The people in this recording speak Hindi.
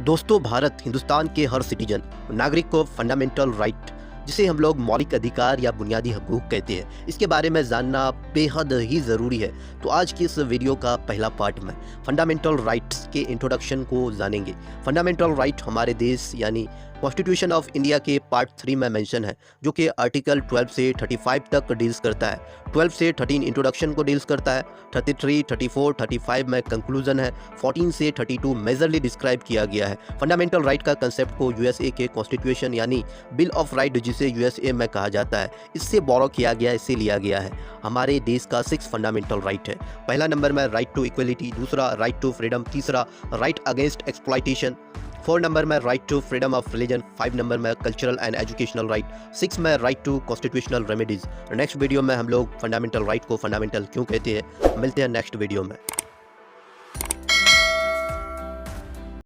दोस्तों, भारत हिंदुस्तान के हर सिटीजन नागरिक को फंडामेंटल राइट, जिसे हम लोग मौलिक अधिकार या बुनियादी हकूक कहते हैं, इसके बारे में जानना बेहद ही ज़रूरी है। तो आज की इस वीडियो का पहला पार्ट में फंडामेंटल राइट्स के इंट्रोडक्शन को जानेंगे। फंडामेंटल राइट हमारे देश यानी कॉन्स्टिट्यूशन ऑफ इंडिया के पार्ट 3 में मेंशन है, जो कि आर्टिकल 12 से 35 तक डील्स करता है। 12 से 13 इंट्रोडक्शन को डील्स करता है, 33, 34, 35 में कंक्लूजन है, 14 से 32 मेजरली डिस्क्राइब किया गया है। फंडामेंटल राइट का कंसेप्ट को यूएसए के कॉन्स्टिट्यूशन यानी बिल ऑफ राइट, जिसे यूएसए में कहा जाता है, इससे बोरो किया गया, इससे लिया गया है। हमारे देश का 6 फंडामेंटल राइट है। पहला नंबर में राइट टू इक्वलिटी, दूसरा राइट टू फ्रीडम, तीसरा राइट अगेंस्ट एक्सप्लॉइटेशन, 4 नंबर में right to freedom of religion, 5 नंबर में कल्चरल एंड एजुकेशनल राइट, 6 में right to constitutional remedies. Next video में हम लोग फंडामेंटल राइट को फंडामेंटल क्यों कहते हैं, मिलते हैं नेक्स्ट वीडियो में।